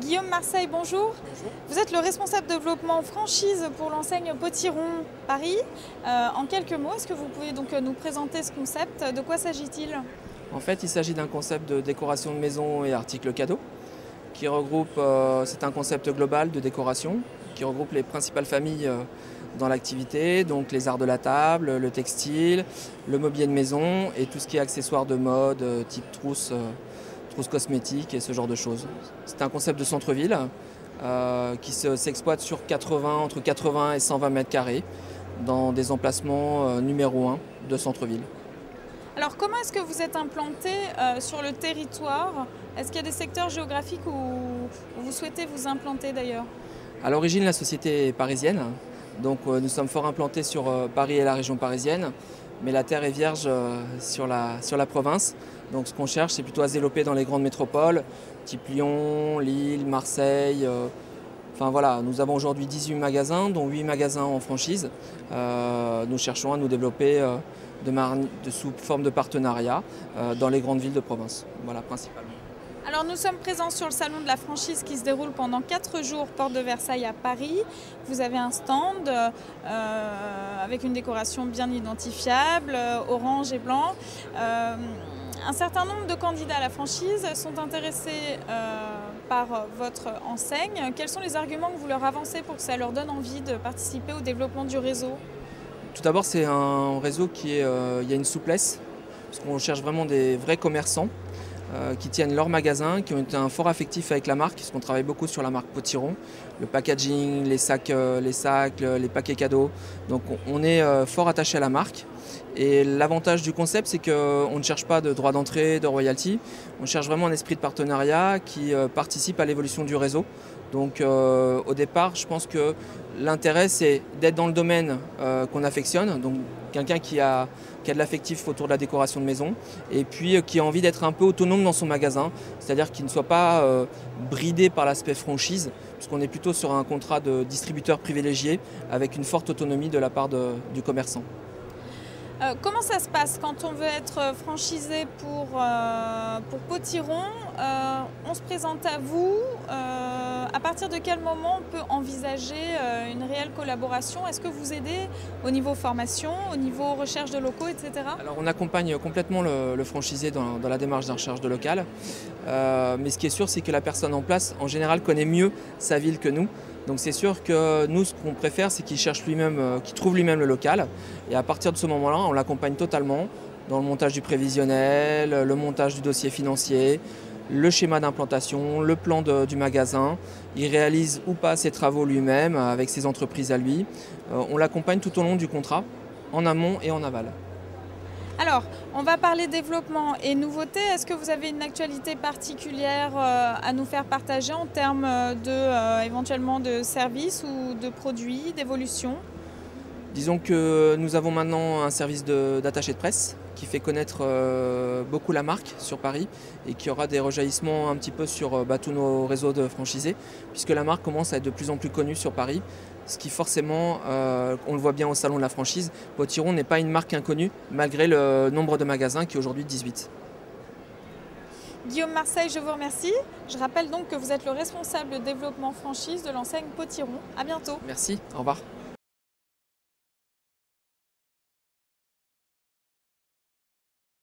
Guillaume Marseille, bonjour. Bonjour. Vous êtes le responsable développement franchise pour l'enseigne Potiron Paris. En quelques mots, est-ce que vous pouvez donc nous présenter ce concept? De quoi s'agit-il? En fait, il s'agit d'un concept de décoration de maison et articles cadeaux qui regroupe, c'est un concept global de décoration qui regroupe les principales familles dans l'activité, donc les arts de la table, le textile, le mobilier de maison et tout ce qui est accessoires de mode, type trousse cosmétiques et ce genre de choses. C'est un concept de centre-ville qui s'exploite sur entre 80 et 120 mètres carrés dans des emplacements numéro 1 de centre-ville. Alors comment est-ce que vous êtes implanté sur le territoire? Est-ce qu'il y a des secteurs géographiques où vous souhaitez vous implanter d'ailleurs? À l'origine, la société est parisienne, donc nous sommes fort implantés sur Paris et la région parisienne, mais la terre est vierge sur la province. Donc ce qu'on cherche, c'est plutôt à se développer dans les grandes métropoles, type Lyon, Lille, Marseille. Enfin voilà, nous avons aujourd'hui 18 magasins, dont 8 magasins en franchise. Nous cherchons à nous développer sous forme de partenariat dans les grandes villes de province, voilà principalement. Alors nous sommes présents sur le salon de la franchise qui se déroule pendant 4 jours, porte de Versailles à Paris. Vous avez un stand avec une décoration bien identifiable, orange et blanc. Un certain nombre de candidats à la franchise sont intéressés par votre enseigne. Quels sont les arguments que vous leur avancez pour que ça leur donne envie de participer au développement du réseau? Tout d'abord, c'est un réseau il y a une souplesse, parce qu'on cherche vraiment des vrais commerçants qui tiennent leur magasin, qui ont un fort affectif avec la marque, parce qu'on travaille beaucoup sur la marque Potiron, le packaging, les sacs, les paquets cadeaux. Donc on est fort attaché à la marque. Et l'avantage du concept, c'est qu'on ne cherche pas de droit d'entrée, de royalty. On cherche vraiment un esprit de partenariat qui participe à l'évolution du réseau. Donc au départ, je pense que l'intérêt, c'est d'être dans le domaine qu'on affectionne. Donc quelqu'un qui a de l'affectif autour de la décoration de maison et puis qui a envie d'être un peu autonome dans son magasin, c'est-à-dire qu'il ne soit pas bridé par l'aspect franchise, puisqu'on est plutôt sur un contrat de distributeur privilégié avec une forte autonomie de la part du commerçant. Comment ça se passe quand on veut être franchisé pour Potiron? On se présente à vous. À partir de quel moment on peut envisager une réelle collaboration? Est-ce que vous aidez au niveau formation, au niveau recherche de locaux, etc.? Alors on accompagne complètement le franchisé dans la démarche de recherche de local. Mais ce qui est sûr, c'est que la personne en place, en général, connaît mieux sa ville que nous. Donc c'est sûr que nous, ce qu'on préfère, c'est qu'il cherche lui-même, qu'il trouve lui-même le local. Et à partir de ce moment-là, on l'accompagne totalement dans le montage du prévisionnel, le montage du dossier financier, le schéma d'implantation, le plan du magasin. Il réalise ou pas ses travaux lui-même avec ses entreprises à lui. On l'accompagne tout au long du contrat, en amont et en aval. Alors, on va parler développement et nouveautés. Est-ce que vous avez une actualité particulière à nous faire partager en termes éventuellement de services ou de produits, d'évolution? Disons que nous avons maintenant un service d'attaché de presse qui fait connaître beaucoup la marque sur Paris et qui aura des rejaillissements un petit peu sur tous nos réseaux de franchisés, puisque la marque commence à être de plus en plus connue sur Paris, ce qui forcément, on le voit bien au salon de la franchise, Potiron n'est pas une marque inconnue malgré le nombre de magasins qui est aujourd'hui 18. Guillaume Marseille, je vous remercie. Je rappelle donc que vous êtes le responsable de développement franchise de l'enseigne Potiron. À bientôt. Merci, au revoir.